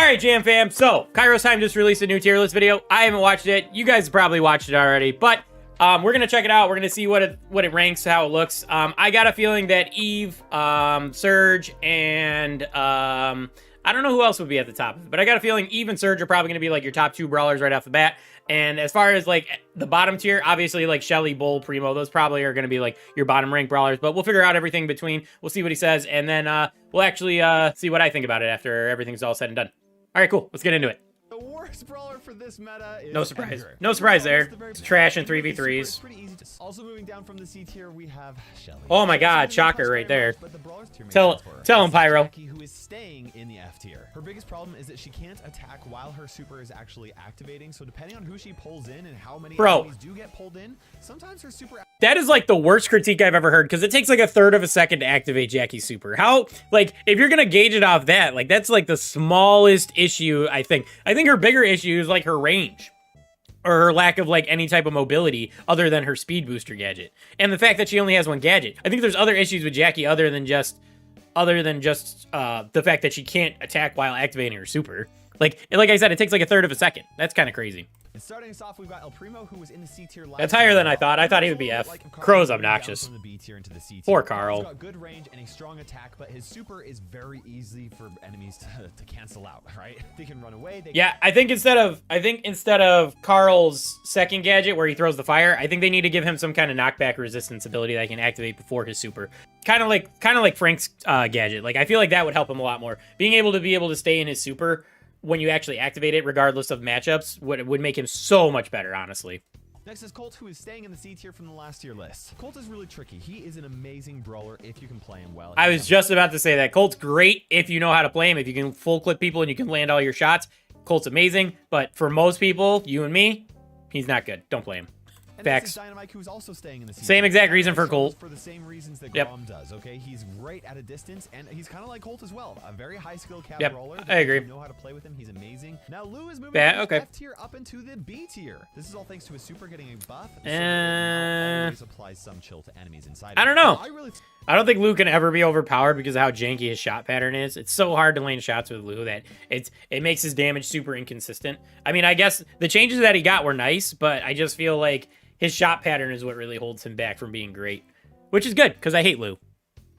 right, Jam fam. So, KairosTime just released a new tier list video. I haven't watched it. You guys probably watched it already, but we're gonna check it out. We're gonna see what it ranks, how it looks. I got a feeling that Eve, Surge, and I don't know who else would be at the top, but I got a feeling Eve and Surge are probably gonna be like your top 2 brawlers right off the bat. And as far as like the bottom tier, obviously like Shelly, Bull, Primo, those probably are gonna be like your bottom ranked brawlers. But we'll figure out everything between. We'll see what he says, and then we'll actually see what I think about it after everything's all said and done. All right, cool. Let's get into it. The worst brawler for this meta is no surprise. No surprise there. It's trash in 3v3s. Also moving down from the C tier, we have Shelly. Oh my god, shocker right there. Tell him, Pyro. Who is staying in the F tier. Her biggest problem is that she can't attack while her super is actually activating. So depending on who she pulls in and how many enemies do get pulled in, sometimes her super... That is like the worst critique I've ever heard, because it takes like 1/3 of a second to activate Jackie's super. How, like, if you're gonna gauge it off that, like, that's like the smallest issue, I think. I think her bigger issue is like her range, or her lack of like any type of mobility other than her speed booster gadget, and the fact that she only has one gadget. I think there's other issues with Jackie other than just the fact that she can't attack while activating her super. Like I said, it takes like 1/3 of a second. That's kind of crazy. And starting us off, we've got Primo, who was in the C tier last. That's higher than I thought. I thought he would be F. Crow's obnoxious. From the B tier into the C tier. Poor Carl. He's got good range and a strong attack, but his super is very easy for enemies to cancel out, right? They can run away. Yeah, I think instead of Carl's second gadget where he throws the fire, I think they need to give him some kind of knockback resistance ability that he can activate before his super. Kind of like Frank's gadget. Like, I feel like that would help him a lot more. Being able to stay in his super when you actually activate it, regardless of matchups, would make him so much better, honestly. Next is Colt, who is staying in the C tier from the last tier list. Colt is really tricky. He is an amazing brawler if you can play him well. I was just about to say that. Colt's great if you know how to play him. If you can full clip people and you can land all your shots, Colt's amazing. But for most people, you and me, he's not good. Don't play him. And Facts. Dynamite, who's also staying in the same exact reason for Colt. For the same reasons that Grom does, okay? He's great at a distance, and he's kind of like Colt as well. A very high skill cap brawler. I agree. If you know how to play with him, he's amazing. Now Lou is moving from the F tier up into the B tier. This is all thanks to his super getting a buff. Always applies some chill to enemies inside. I don't know. I don't think Lou can ever be overpowered because of how janky his shot pattern is. It's so hard to land shots with Lou that it makes his damage super inconsistent. I mean, I guess the changes that he got were nice, but I just feel like his shot pattern is what really holds him back from being great, which is good because I hate Lou.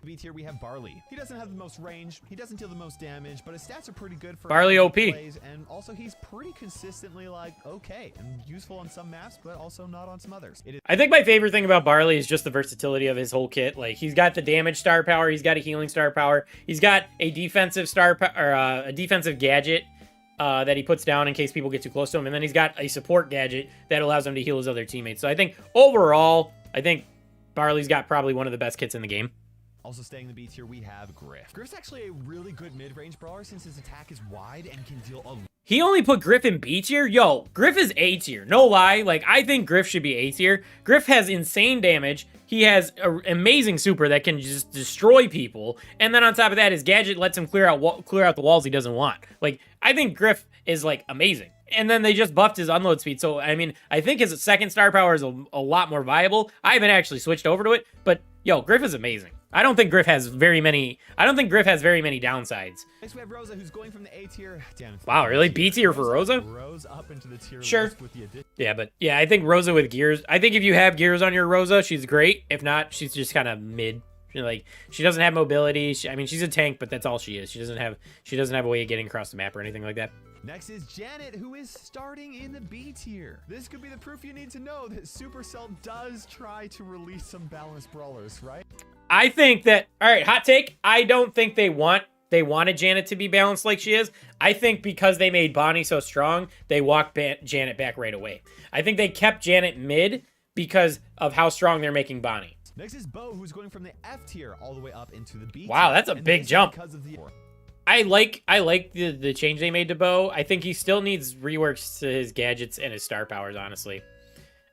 B tier, we have Barley. He doesn't have the most range, he doesn't deal the most damage, but his stats are pretty good for Barley OP. Plays, and also he's pretty consistently like okay and useful on some maps, but also not on some others. I think my favorite thing about Barley is just the versatility of his whole kit. Like, he's got the damage star power, he's got a healing star power, he's got a defensive star or a defensive gadget that he puts down in case people get too close to him, and then he's got a support gadget that allows him to heal his other teammates. So I think overall, Barley's got probably one of the best kits in the game. Also staying in the B tier, we have Griff. Griff's actually a really good mid-range brawler since his attack is wide and can deal a... He only put Griff in B tier? Yo, Griff is A tier. No lie. Like, I think Griff should be A tier. Griff has insane damage. He has an amazing super that can just destroy people. And then on top of that, his gadget lets him clear out the walls he doesn't want. Like, I think Griff is, like, amazing. And then they just buffed his unload speed. So, I mean, I think his second star power is a lot more viable. I haven't actually switched over to it. But, yo, Griff is amazing. I don't think Griff has very many downsides. Next we have Rosa, who's going from the A tier down. Wow, really? B tier for Rosa? Rose up into the tier sure. With the yeah, but yeah, I think Rosa with gears. I think if you have gears on your Rosa, she's great. If not, she's just kind of mid. She doesn't have mobility. I mean, she's a tank, but that's all she is. She doesn't have a way of getting across the map or anything like that. Next is Janet, who is starting in the B tier. This could be the proof you need to know that Supercell does try to release some balanced brawlers, right? I think that, all right, hot take. I don't think they wanted Janet to be balanced like she is. I think because they made Bonnie so strong, they walked Janet back right away. I think they kept Janet mid because of how strong they're making Bonnie. Next is Bo, who's going from the F tier all the way up into the B tier. Wow, that's a big jump. I like the change they made to Bo. I think he still needs reworks to his gadgets and his star powers, honestly.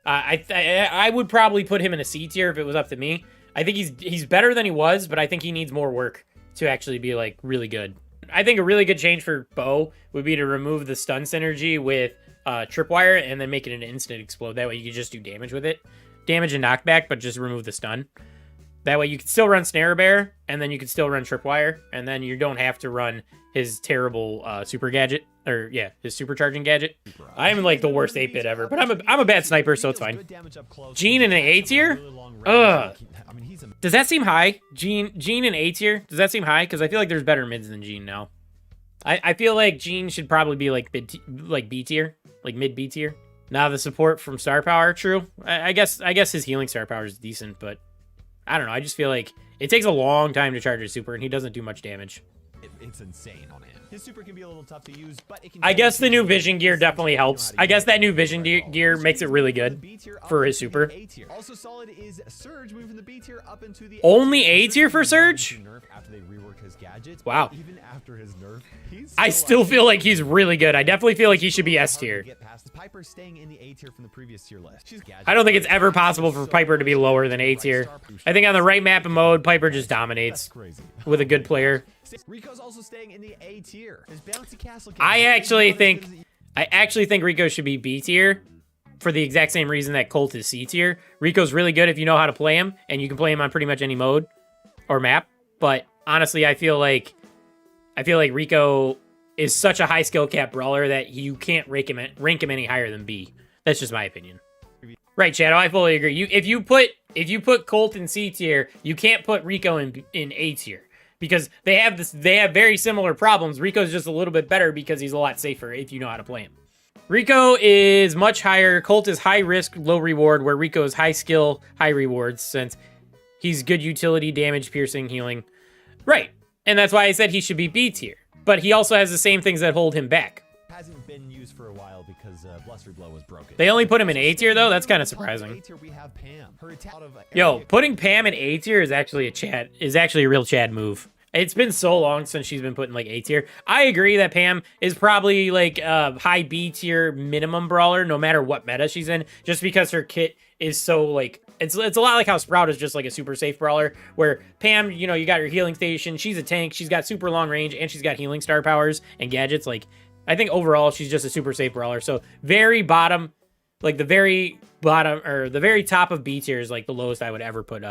I would probably put him in a C tier if it was up to me. I think he's better than he was, but I think he needs more work to actually be, like, really good. I think a really good change for Bo would be to remove the stun synergy with Tripwire and then make it an instant explode. That way you can just do damage with it. Damage and knockback, but just remove the stun. That way you can still run Snare Bear, and then you can still run Tripwire, and then you don't have to run his terrible super gadget, or yeah, his supercharging gadget. I am like the worst 8-bit ever, but I'm a bad sniper, so it's fine. Gene in an A tier? Ugh. Does that seem high? Gene in A tier? Does that seem high? Because I feel like there's better mids than Gene now. I feel like Gene should probably be like B tier, like mid B tier. Now the support from Star Power, true. I guess his healing Star Power is decent, but I don't know. I just feel like it takes a long time to charge his super, and he doesn't do much damage. It's insane on him. His super can be a little tough to use, but it can. I guess the new vision gear definitely helps. I guess that new vision gear makes it really good for his super. Also solid is Surge, moving the B tier up into the only A tier for Surge. After they rework his gadgets. Wow. Even after his nerf, I still feel like he's really good. I definitely feel like he should be S tier. Piper staying in the A tier from the previous tier list. I don't think it's ever possible for Piper to be lower than A tier. I think on the right map and mode, Piper just dominates with a good player. Rico's also staying in the A tier. His bouncy castle. I actually think Rico should be B tier for the exact same reason that Colt is C tier. Rico's really good if you know how to play him, and you can play him on pretty much any mode or map. But honestly, I feel like Rico is such a high skill cap brawler that you can't rank him any higher than B. That's just my opinion. Right, Shadow, I fully agree. If you put Colt in C tier, you can't put Rico in A tier. Because they have very similar problems. Rico's just a little bit better because he's a lot safer if you know how to play him. Rico is much higher. Colt is high risk, low reward, where Rico is high skill, high rewards, since he's good utility, damage, piercing, healing. Right. And that's why I said he should be B tier. But he also has the same things that hold him back. Hasn't been used for a while because Blustery Blow was broken. They only put him in A tier though. That's kind of surprising. Yo, putting Pam in A tier is actually a real Chad move. It's been so long since she's been put in like A tier. I agree that Pam is probably like a high B tier minimum brawler no matter what meta she's in, just because her kit is so like it's a lot like how Sprout is just like a super safe brawler, where Pam, you know, you got her healing station, she's a tank, she's got super long range, and she's got healing star powers and gadgets. Like, I think overall she's just a super safe brawler. So very bottom, like the very bottom or the very top of B tier is like the lowest I would ever put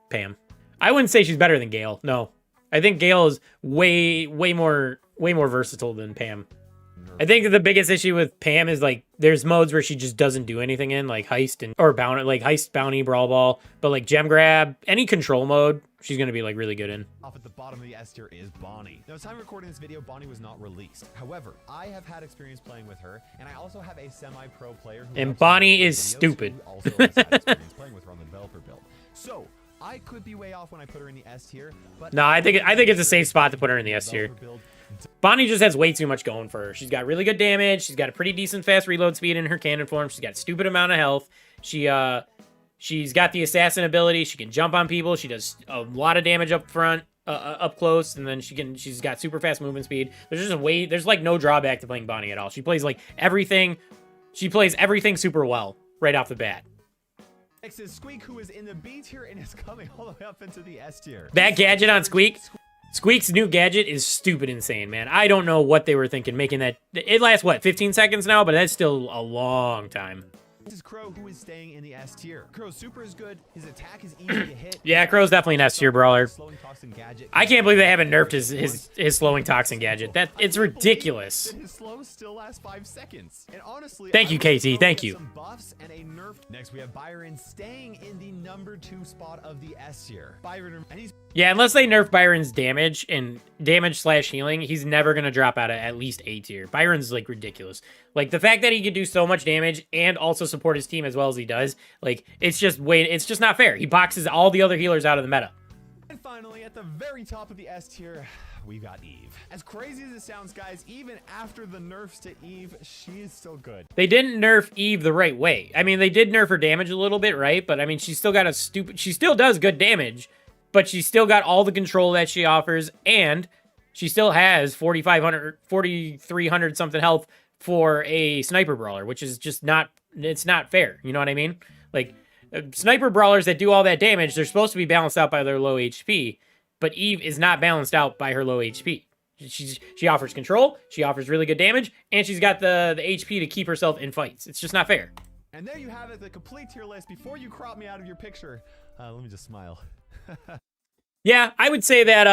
Pam. I wouldn't say she's better than Gale. No, I think Gale is way more versatile than Pam. I think the biggest issue with Pam is like there's modes where she just doesn't do anything in, like heist or bounty, like heist, bounty, brawl ball, but like gem grab, any control mode, she's gonna be like really good in. Off at the bottom of the S tier is Bonnie. Now, at the time of recording this video, Bonnie was not released. However, I have had experience playing with her, and I also have a semi-pro player who and Bonnie is stupid. Who also has had experience playing with her on the developer build. So I could be way off when I put her in the S tier, but no, I think it's a safe spot to put her in the S tier. Bonnie just has way too much going for her. She's got really good damage. She's got a pretty decent fast reload speed in her cannon form. She's got a stupid amount of health. She's got the assassin ability. She can jump on people. She does a lot of damage up front, up close, and then she's got super fast movement speed. There's like no drawback to playing Bonnie at all. She plays like everything. She plays everything super well right off the bat. Next is Squeak, who is in the B tier and is coming all the way up into the S tier. That gadget on Squeak. Squeak's new gadget is stupid insane, man. I don't know what they were thinking making that. It lasts, what, 15 seconds now? But that's still a long time. This is Crow, who is staying in the S tier. Crow's super is good. His attack is easy to hit. Yeah, Crow's definitely an S tier brawler. Gadget. I can't believe they haven't nerfed his slowing toxin gadget. It's ridiculous. His slow still lasts 5 seconds. And honestly, thank you, KT. Thank you. Some buffs and a nerf. Next, we have Byron staying in the number 2 spot of the S tier. Byron, and he's unless they nerf Byron's damage and damage/healing, he's never gonna drop out of at least A tier. Byron's like ridiculous. Like the fact that he can do so much damage and also support his team as well as he does, like it's just not fair. He boxes all the other healers out of the meta. And finally, at the very top of the S tier, we've got Eve. As crazy as it sounds, guys, even after the nerfs to Eve, she is still good. They didn't nerf Eve the right way. I mean, they did nerf her damage a little bit, right? But I mean, she still does good damage, but she's still got all the control that she offers, and she still has 4,300 something health for a sniper brawler, which is just it's not fair. You know what I mean? Like, sniper brawlers that do all that damage, they're supposed to be balanced out by their low HP, but Eve is not balanced out by her low HP. She offers control, she offers really good damage, and she's got the HP to keep herself in fights. It's just not fair. And there you have it, the complete tier list. Before you crop me out of your picture, let me just smile. Yeah, I would say that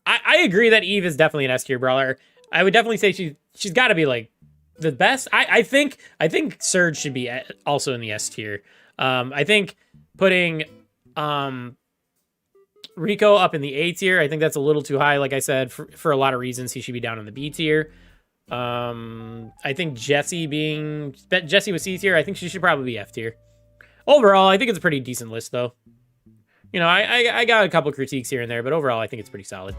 I agree that Eve is definitely an S tier brawler. I would definitely say she's got to be like the best. I think Surge should be also in the S tier. I think putting Rico up in the A tier, I think that's a little too high. Like I said, for a lot of reasons, he should be down in the B tier. I think Jessie with C tier, I think she should probably be F tier. Overall, I think it's a pretty decent list, though. You know, I got a couple critiques here and there, but overall, I think it's pretty solid.